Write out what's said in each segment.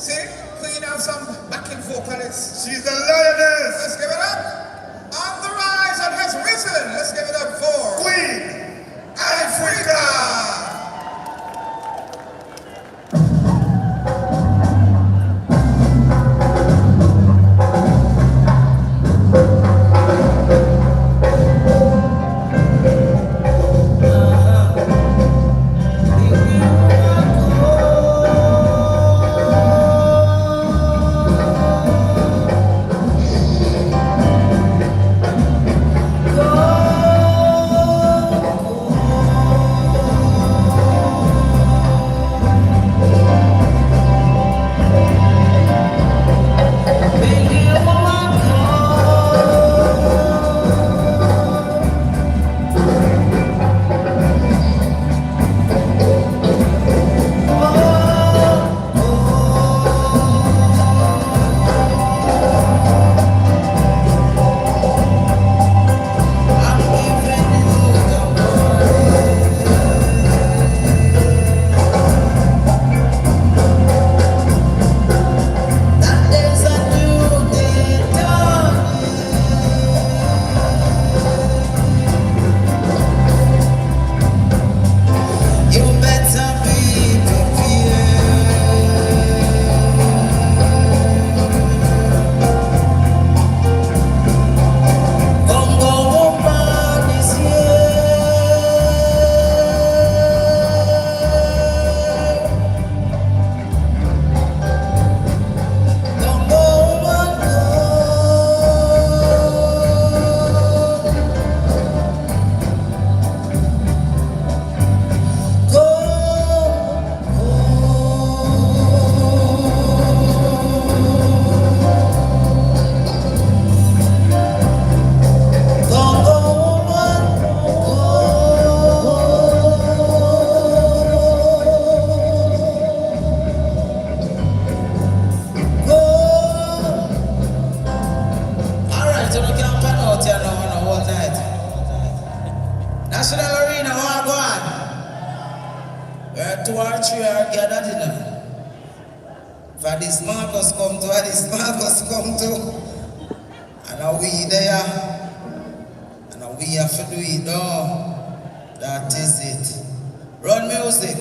See? Clean out some backing vocalists. She's a lioness. Let's give it up. On the rise and has risen. Let's give it up for Queen Ifrica. National Arena, what go on? Where two or three are gathered in. For this Marcus come to, and this Marcus come to. And we there. And we have to do it now. That is it. Run music.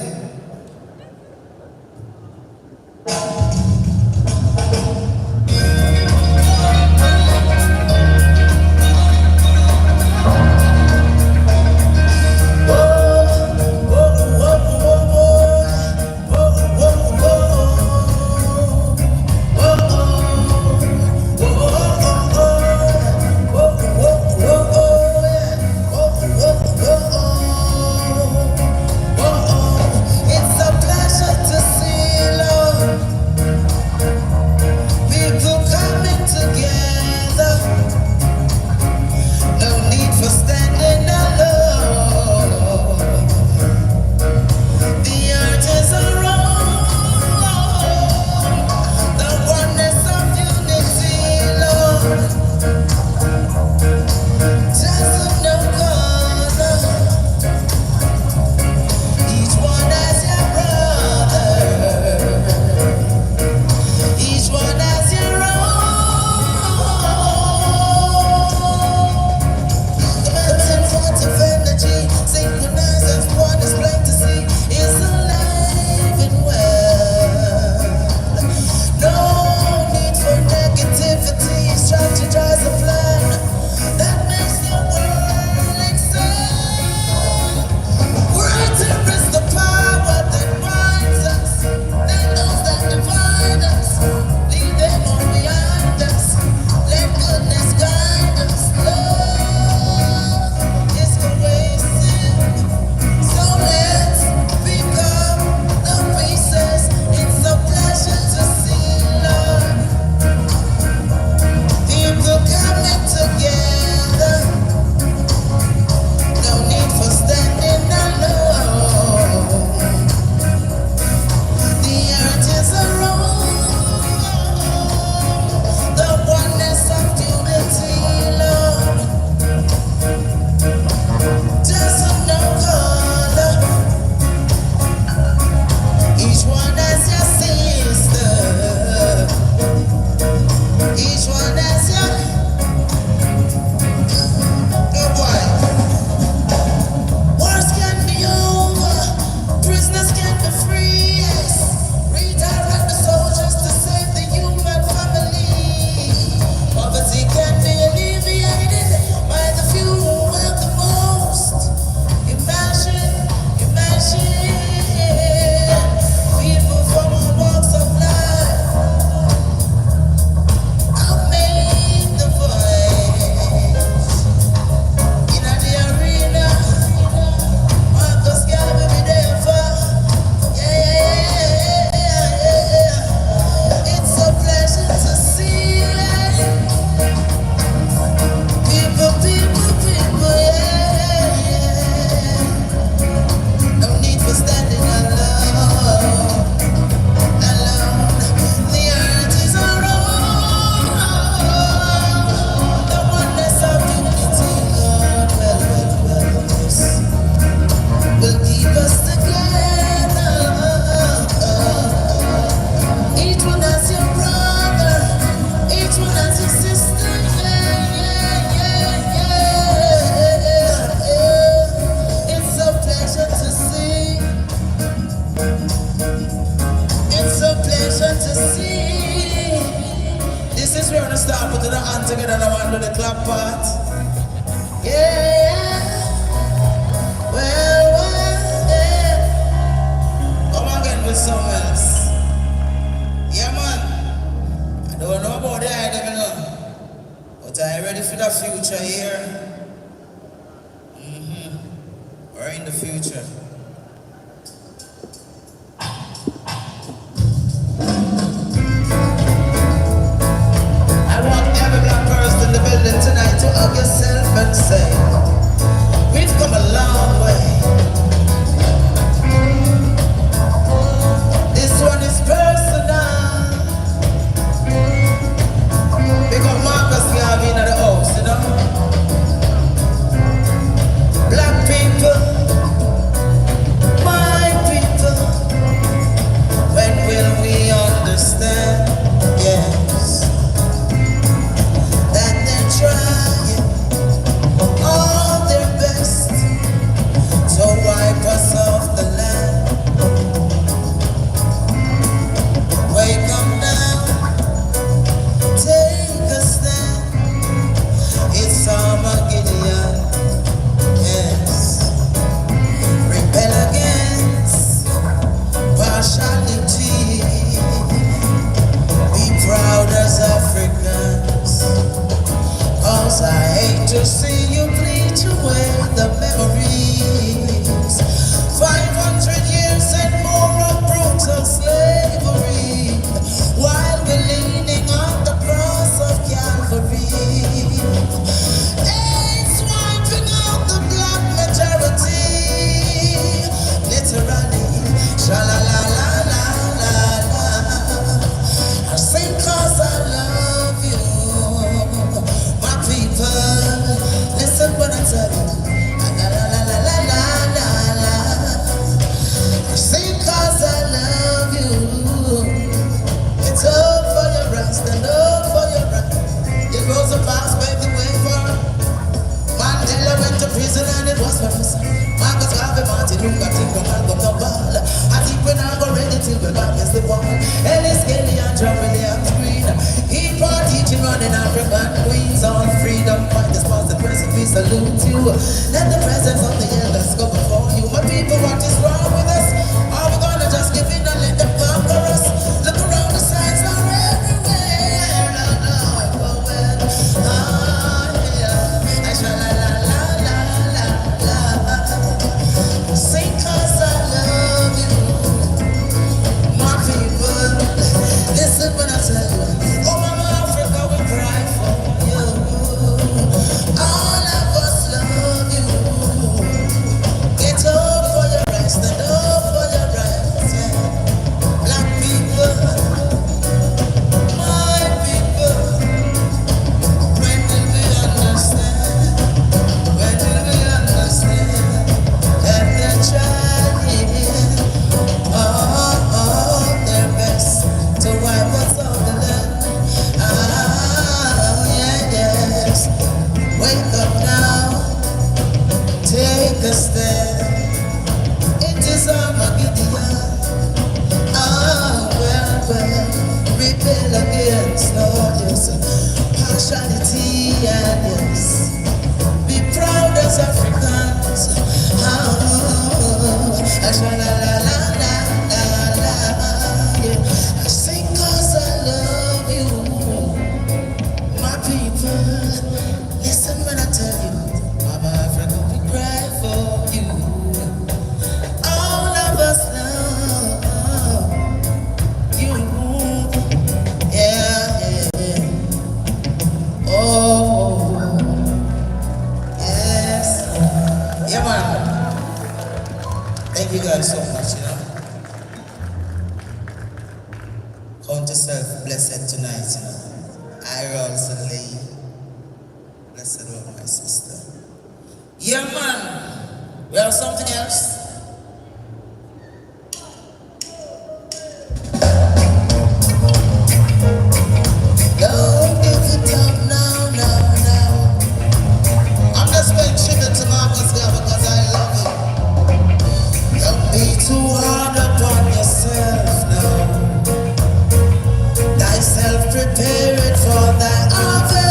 the hand together and I want to do the clap part. Yeah. Well, yeah. Come again with something else. Yeah, man. I don't know about the idea, you know. But I'm ready for the future here. We're in the future. I want every black person in the building tonight to hug yourself and say, we've come a long way. This one is personal. Because Marcus Garvey in the house, you know. Black people, my people, when will we understand? Yes, that they're trying all their best to wipe us off the land. Wake up now, take a stand. It's Armageddon. Yes, rebel against partiality. Be proud as Africans, 'cause I hate to see you bleach away the memories. 500 years and more of brutal slavery, while we're leaning on the cross of Calvary. It's wiping out the black majority. Literally, sha-la-la-la-la-la-la. I sing 'cause I love you. My people, listen when I tell you. La-la-la-la-la-la-la. I sing 'cause I love you. It's all for your rest and all for your right. It goes a fast, baby, way for Mandela went to prison and it was for us. Marcus Garvey, Martin Luther King, Malcolm the ball. I think we're not ready till we're back against the wall. Ellis Kelly and John Williams Green. Keep on teaching, running African queens on freedom. Fight this past the present, we salute you. Let the presence of the elders go before you. My people, what is wrong with us? Are we gonna just give in and let them conquer us? Look around, the signs are everywhere. No, no, oh well. Yeah. I shall la la la la la la. Sing 'cause I love you. My people, listen when I tell you. Oh, Mama Africa, we cry for you. All of us love you. Get up for your rest and up for your rights. Yeah. Black people, my people, when will we understand? When will we understand that they're trying all their best to wipe us off the land? Ah, yeah, yes. Wake up now, take a stand. It is Armageddon. Ah, well, rebel against Lord, yes. Partiality, and yes. Be proud as Africans. Ah, sha-la-la-la-la-la-la. Yeah. I sing 'cause I love you. My people, listen when I tell you. Mama Africa, we cry for you. All of us love you. Yeah, yeah, yeah. Oh, yes. Yeah, man. Thank you guys so much, you know. Count yourself blessed tonight, you know. I also lay. Blessed Lord, my sister. Yeah, man. We have something else. Don't give it up now, now, now. I'm just paying tribute to Marcus Garvey because I love him. Don't be too hard upon yourself now. Thyself prepare it for thy harvest.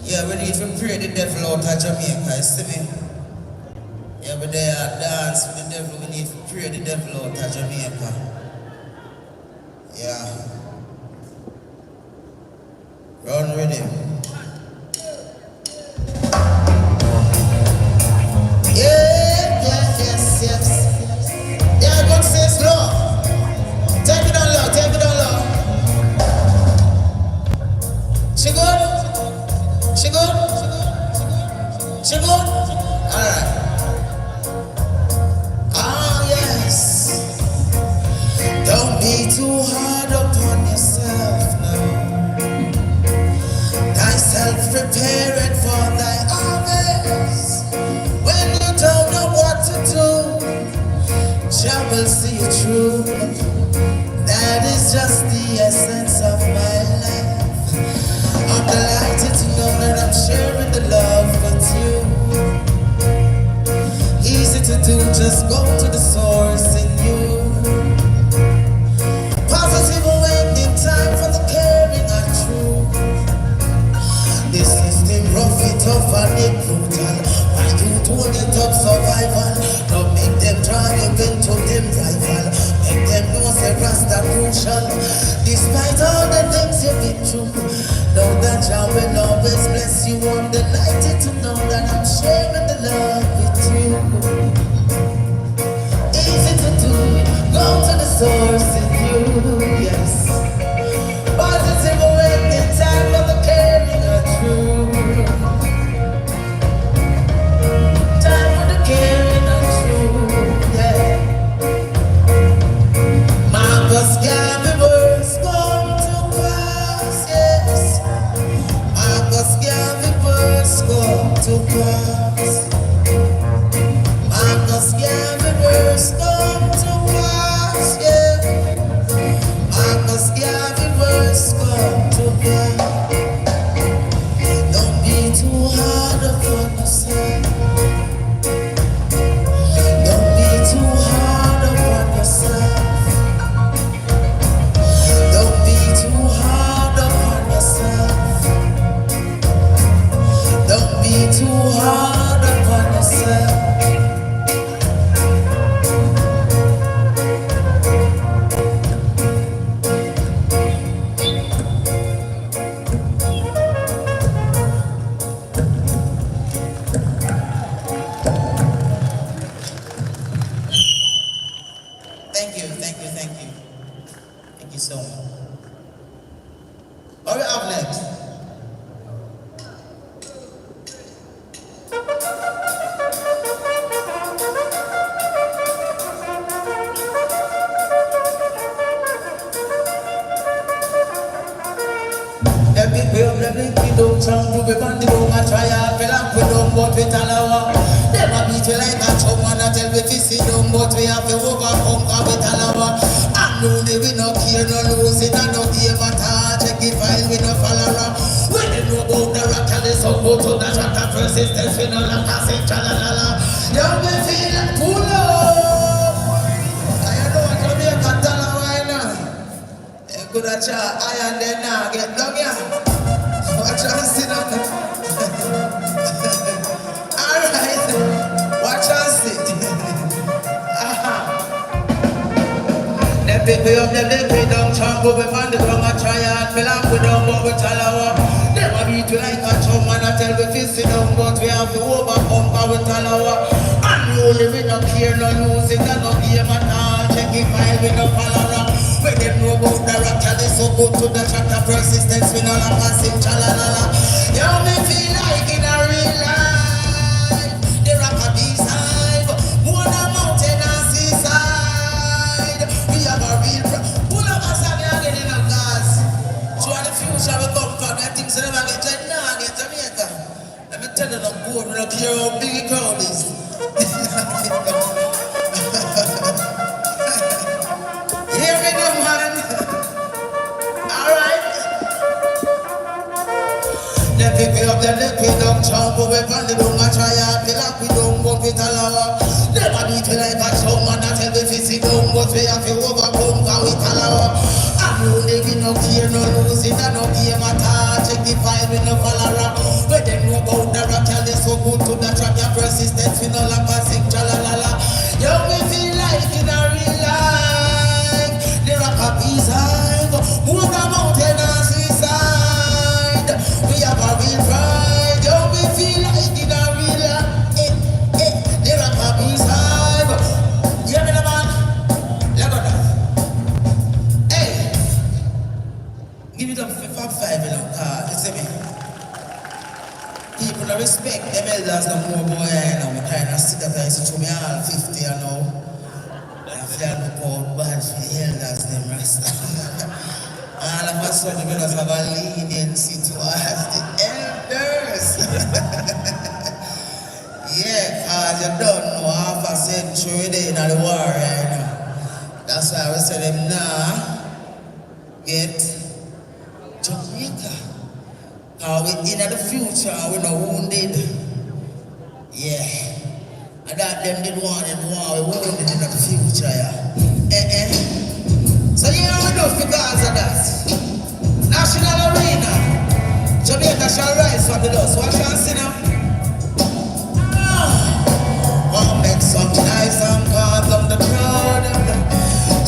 Yeah, we need to pray the devil out of Jamaica, you see me? Every day I dance with the devil, we need to pray the devil out of Jamaica. Yeah. Run with him. Yes. Yeah, God says slow. Take it on low, take it on low. She good? She good? She good? Alright. Ah, yes. Don't be too hard upon yourself now. Thyself prepared for thy harvest. When you don't know what to do, Jah will see you through. That is just the essence of my life. I'm delighted to know that I'm sharing the love with you. Easy to do, just go to the source in you. Positive awakening time for the caring and true. This system rough it tough and it brutal. Why you hold it up survival? Don't make them try you into them rival. Make them know say Rasta crucial. Despite all the things you've been through, know that Jah will always bless you. I'm delighted to know that I'm sharing the love with you. Easy to do it, go to the source in you, yes. Positive awakening time for the caring and true. Time for the caring and true, yeah. Marcus Garvey words come to pass, yes. Marcus Garvey words come to pass. Marcus Garvey words come to pass, yeah. Marcus Garvey words come to pass. Don't be too hard upon yourself. Don't be too hard upon yourself. Don't be too hard upon yourself. Don't be too hard upon yourself. Thank you. Thank you so much. What do we have next? Let me don't sound to be on the room and try to fill up with them, but we tell our never beat you like a chum and I tell me to sit down, but we have to overcome we tell our and no we no care, no lose it and no game at all. Check the file, we no follow around. When they know about the rock and the sun, go to the chapter persistence, we no like to say cha-la-la-la. You me feel like pull up. I know what you mean, but tell her why now. You could have tried iron then now, get done here. Watch out, sit down. Alright. Watch out, sit. Them people up them, they pay down, chunk over on the ground, I try and fill up with them, but we tell our them a beat you like a chum and I tell we feel sit down, but we have to overcome, cause we tell our and you only we no care, no lose it, and no game at all. Check it file, we no follow around. When they know about the rock, and they so good to the chapter persistence, we no like passive, cha-la-la-la. You me feel like in a real life, the rock a B-side, more than mountain and seaside. We have a real pull up us and we are getting a gas. So in the future we come from, I think so never get like nah, get Jamaica. Let me tell you the board, we don't care how big the crowd is. Hear me now, man. Alright. They pick me up, they pick down, chomp over on the room, I try and fill up with them, but we tell our them a beat me like a chum and I tell me to sit down, but we have to overcome, cause we tell our and no they we no care, no lose it, and no game at all. Check the file, we no follow. Where them know about the rock, tell they so good to the track. Your persistence, we no la passing, tra-la-la-la. Yo, we feel like in a real life. The rock up is high, move the mountain and seaside. We have a real pride. Yo, we feel like in a real life. The rock up is high. You hear me, man? Look at that. Hey, give it up for Fab 5, you know, you see me? People don't respect them elders no more, boy, you know. I kind of sit up there, so to me all 50, you know. I feel look out bad for the elders, them rasta. All of a sudden, we just have a leniency towards the elders. Yeah, cause you don't know half a century there in the war, you know. That's why we say them now get Jamaica. We in the future, we no wounded. Yeah. And that them did want and we wounded in the future, yeah. So you know we know because of that. National arena. Jamaica shall rise from the dust. What shall I see now? Wanna make some nice and call them the crowd.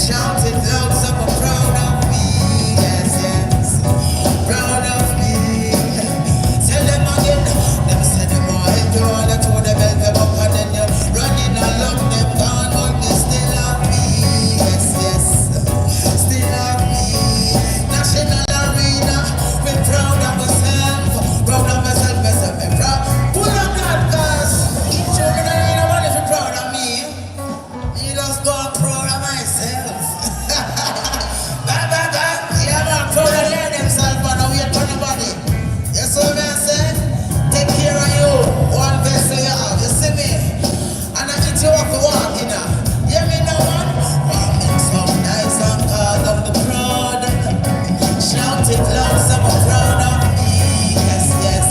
Shout it loud, so I'm proud of me. Yes, yes. Proud of me. Tell them again. Them say them want help you all the to the belt them up and then you running along them down, but they still have me. Yes, yes. Still have me. National arena. We're proud of myself. Proud of myself, myself, I'm proud. Pull up that cause. Proud of me, you just go proud of myself. Yeah, man, proud of themselves, but now we are turning body. You see what I say? Take care of you, one vessel you have, you see me? And I eat you up for walking now. Hear me now, man? Walk make some nice and call them the proud. Shout it loud, some are proud of me. Yes, yes.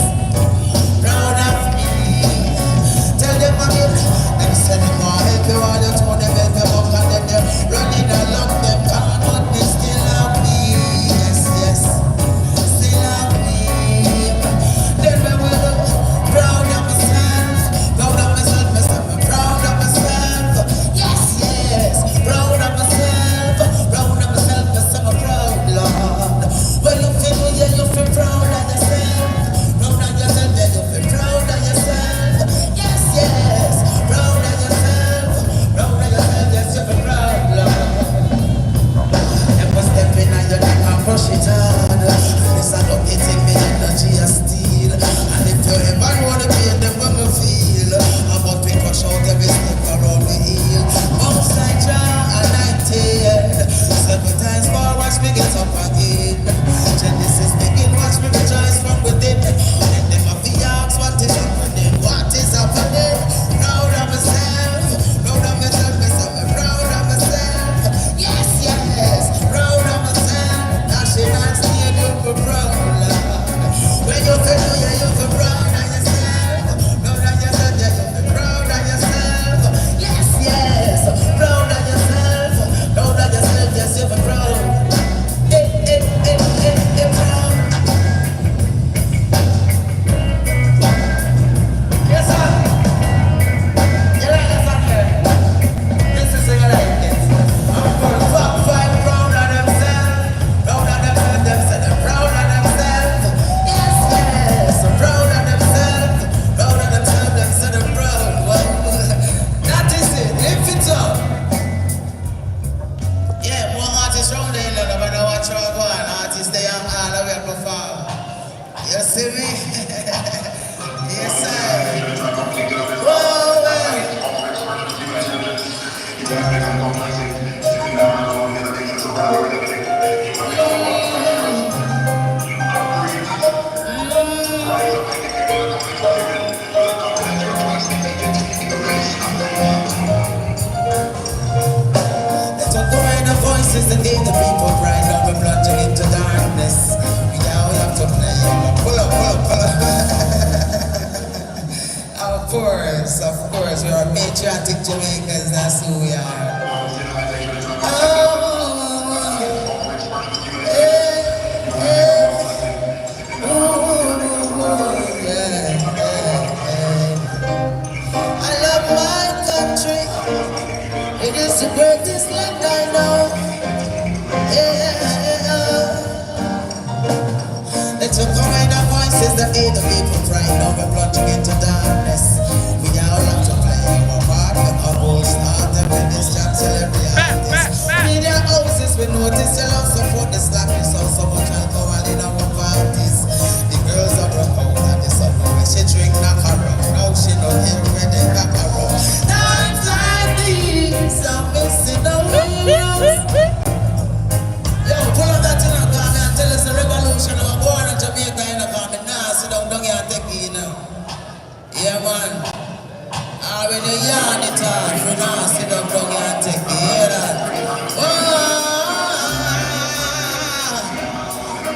Proud of me. Tell them again. Send them all help you all the time, they make them up and then they're running along them down, but they still have me. Yes, yes, still have me. Then we will proud of myself, myself, I'm proud of myself. Yes, yes, proud of myself, myself, I'm proud, Lord. Well, you feel, yeah, you feel proud of yourself, yeah, you feel proud of yourself. Yes, yes, proud of push it on. This I don't get in me energy of steel. And if you ever wanna be them when we feel about we crush out every step around the heel. Most like Jah anointed. 7 times more, watch me get up again. Genesis begin, watch me rejoice from within. And them have the ask what is happening. What is happening? Proud of myself, myself, I'm proud of myself. Yes, yes, proud of myself. National stadium for proud, Lord. When you feel, yeah, you feel proud of yourself. Proud of yourself, yeah, you feel proud of yourself. Yes, yes, proud of yourself. Proud of yourself, yes, you feel proud. Proud. Yes, sir. You like this one here? This is you like this. I'm for Fab 5, proud of themselves. Proud of themselves, them say they're proud of themselves. Yes, yes, proud of themselves. Proud of themselves, them say they're proud. Well, that is it. Lift it up. Yeah, more artists around there, no matter what you're going. Artists, they are all the way perform. You see me? Yes, sir. Whoa, man. Let's talk away the voices that lead the people right now. We're plunging into darkness. Yeah, we have to play. Pull up. Of course, we're patriotic Jamaicans, that's who we are. Oh, yeah. voices that aid the people cry. Now we're plunging into darkness. We all have to play our part. We all start to play this job till every artist. Media houses, we notice you love support the slackness. So much alcohol in our parties. The girls are broke out and the summer when she drink knock her up. Now she not here when they knock her up. Times like these, I'm missing the wheels. Yo, pull up that thing and come and tell us the revolution of a born in Jamaica in a comment. Nah, sit down here and take it, you know. Yeah, man. When you yarn it hard, you know, sit down here and take it, hear that?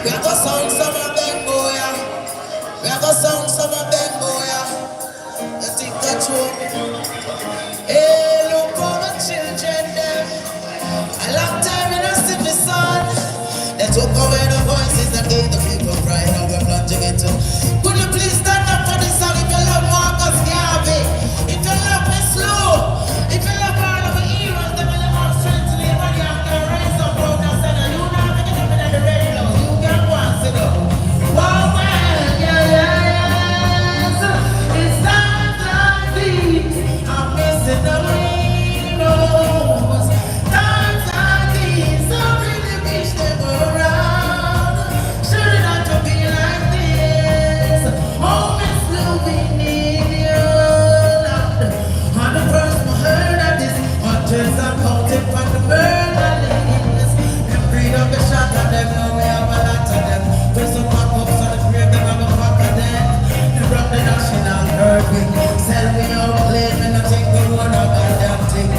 We have a sound some of them, boy. We have a sound some of them, boy. You think that's true? Hey, look for the children there. A long time we don't see the sun. They took away the voices that gave the people cry. Now we're plunging into. Could you please stand up for this song if you love Marcus Garvey? If you love me slow, if you love all of the heroes, then you have strength to live and you can raise up from the center. You know how to get up in the radio. You can go and sit up. Wow, man, yes. It's times like these. I'm missing the heroes. Times like these. I really wish they were around. Should not to be like this. Oh, Miss Blue, we need you. On the first I heard of this, hundreds are counted from the murderers. Them breed up the shot of them, now we have a lot of them. There's some pop-ups on the grave, them have a pack of them. They rob the national Garvey. Sell me out, play me, no think we want a goddamn thing.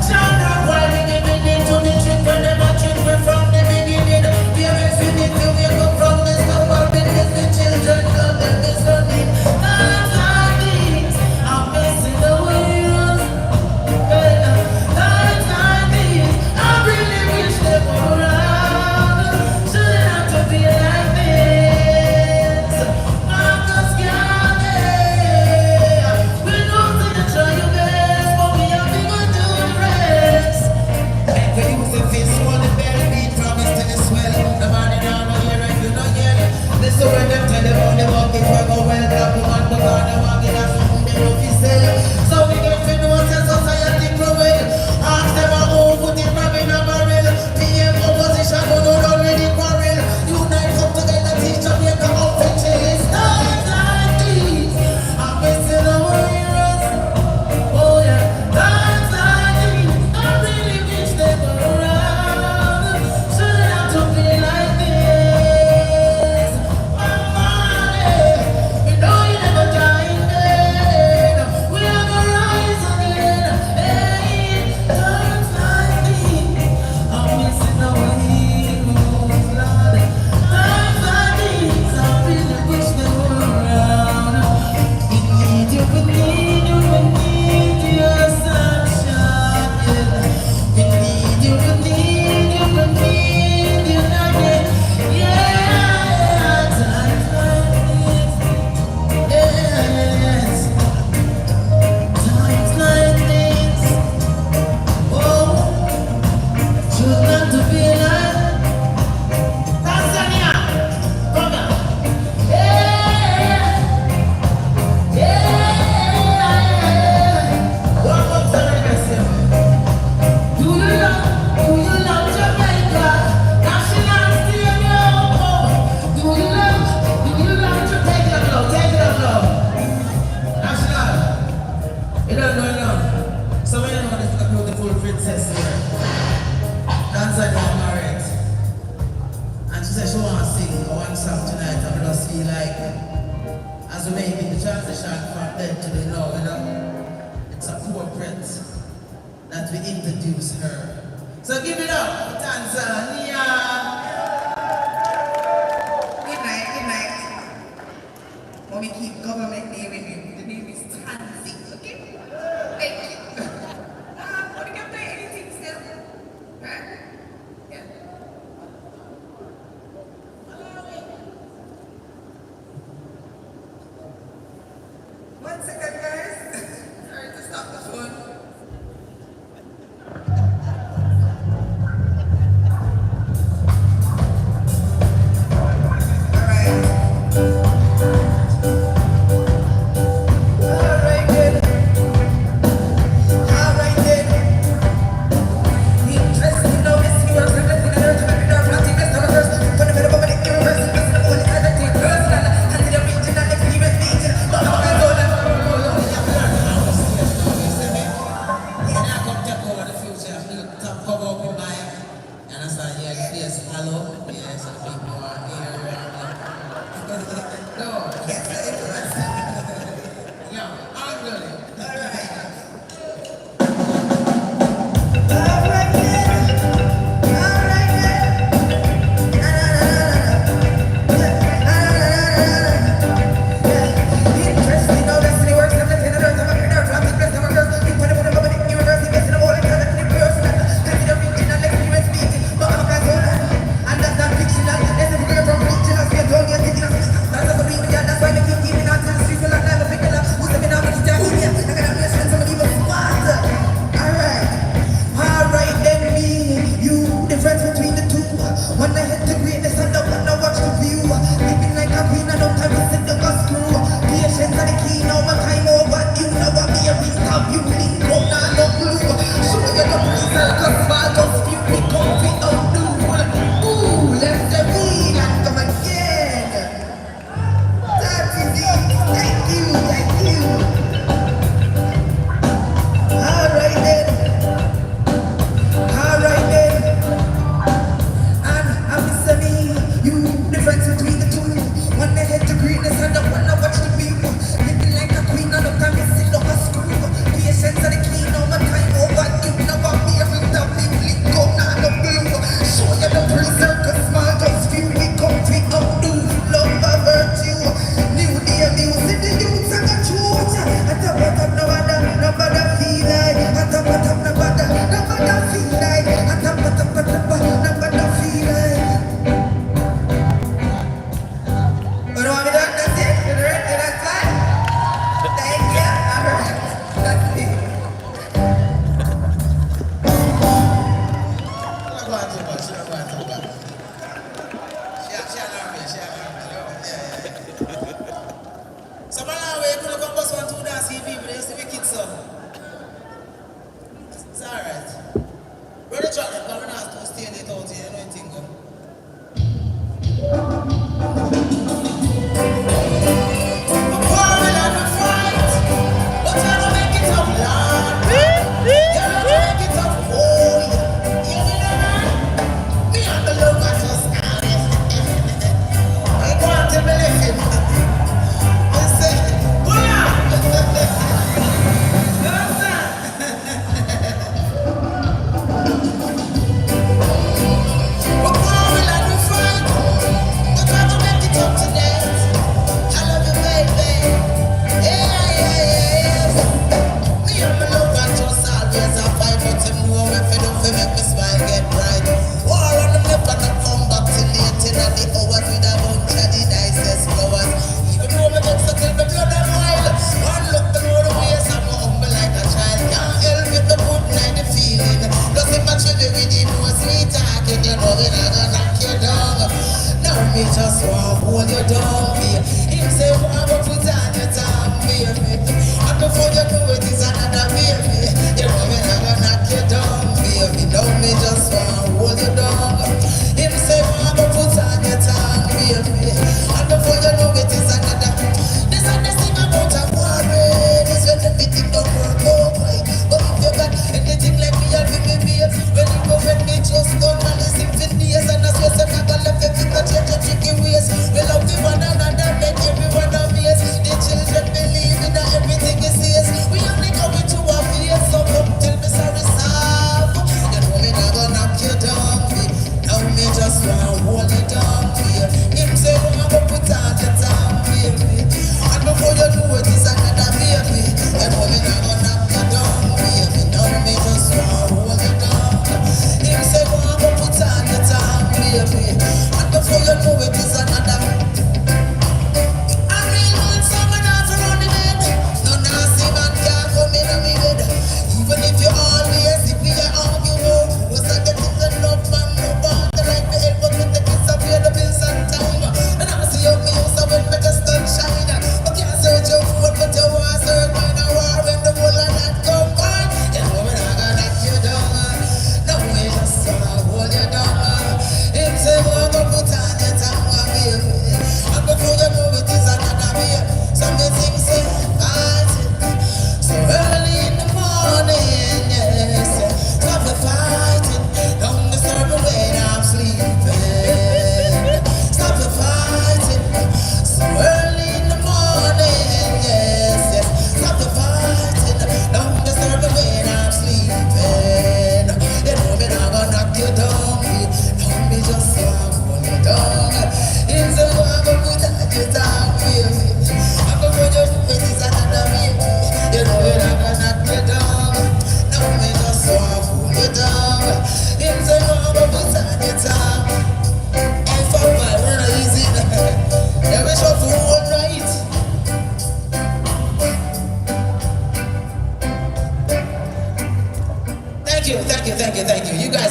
John, why we giving it to the trick when them a trick we from the beginning. We have infinity, we go from this to our business, the children, God, them is running. Times like these, I'm missing the wheels. Times like these, I really wish they were around. Shouldn't have to be like this. Marcus Garvey, we know to the try your best, but we have to go do the rest. And when you say this, all the very beat promise to the swell. The man in our no hear it, you no hear it. Listen when them tell them how they walk it, we go well, black woman, but God, they walk it, that's something they don't feel sell. So we get to know that society prevail. Ask them how put it back in a barrel. PM opposition, who don't already quarrel. Unite, come together, teach them, make a outfit chase. Times like these, I'm missing the heroes. Oh yeah, times like these, I really wish they were around. Shouldn't have to be like this. We know you never die in vain. We are gonna rise again. Hey, times like these, I'm missing the heroes, Lord. Times like these, I really wish they were around. We need you, we need you, we need your sunshine. We need you, we need you, we need you again. Yeah, times like these, yes. Times like these, oh, should not to be like Tanzania. Come on. Yeah, yeah. Welcome to the nation. Do you love Jamaica? National Stadium. Do you love to take it up low? Take it up low. National. You don't know enough. So we know this beautiful princess here. Tanzania married. And she said she want to sing one song tonight. And we just feel like as we make the transition from then to the now, you know, it's a portrait that we introduce her. So give it up for Tanzania. Good night, good night. When we keep government name in it, the name is Tanzi, okay? Thank you. We can play anything still. Right? Yeah. One second, guys. Sorry to stop the phone. All right.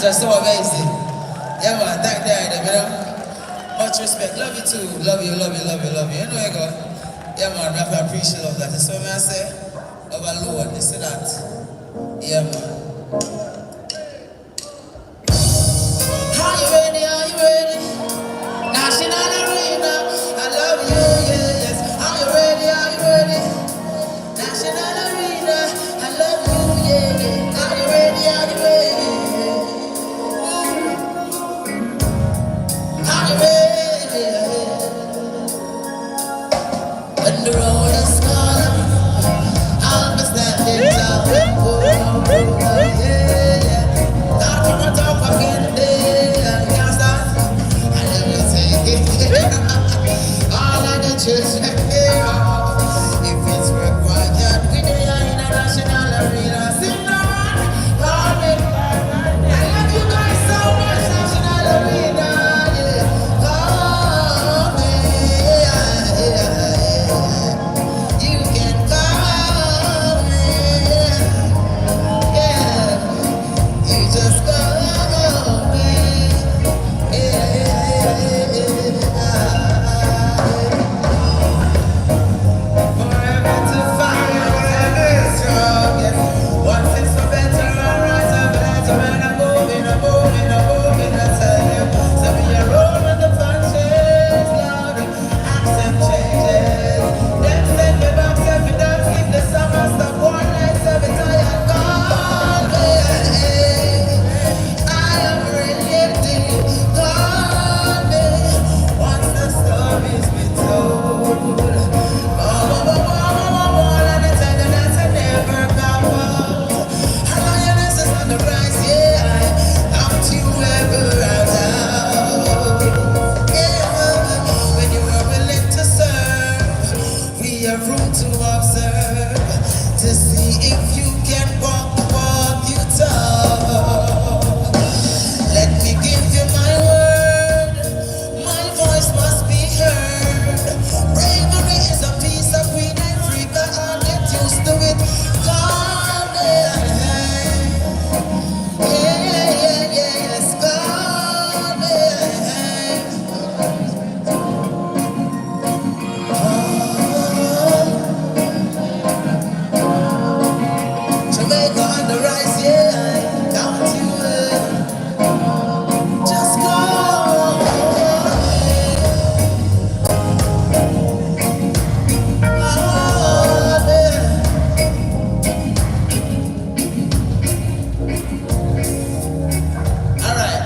guys are so amazing. Yeah, man, thank them, you know. Much respect. Love you too. Love you, love you, love you, love you. You know, you go. Yeah, man, we have to appreciate love that. That's what I say. Love alone, this and that. Yeah, man. Are you ready? Are you ready? National Arena. I love you, yeah, yes. Are you ready? Are you ready? National Arena. I love you, yeah, yeah. Are you ready? Are you ready? Are you ready? When the road is calling, I'll be standing tall. Yeah, yeah. Not from the top again today. Can't stop. I never take it. All of the children here. If it's required, we do in a national arena. Sing on, call me. I love you guys so much, national arena. Yeah, call me. Yeah, yeah. You can call me. Yeah, you just call me. Forever to fight, forever strong. Yes. Once it's for better, I rise up better. When I'm moving, I'm moving, I'm moving. I tell you, so be a roll with the punches, Lord. Accent changes. Them send me back, send me down. Skip the summer, stop one night, every time I call me. I am ready to call me. Once the story's been told. And it's a dance I never come out. And lioness is on the rise, yeah. Don't you ever out. Yeah, when you are willing to serve, we have room to observe, to see if you can walk the walk you talk. Let me give you my word, my voice must be heard. Bravery is a piece of Queen Ifrica, I'll get used to it. Call me, yeah, yeah, yeah, yes, call me. Jamaica on the rise, yeah, don't you just call me. Alright,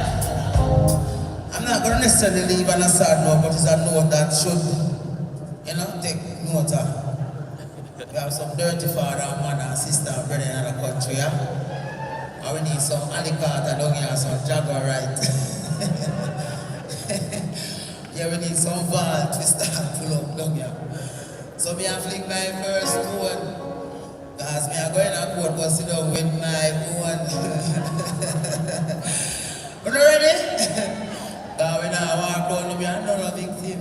I'm not going to necessarily leave on a sad note, but it's a note that should, you know, take note of. We have some dirty father, mother, and sister, and brother in another country, yeah? And we need some alicata down here, some jaguar right. Yeah, we need some vault to start pull up down here. So me I flick my first stone. Because me I go in a court but sit down with my own. You ready? Because we now walk down to me and not a victim.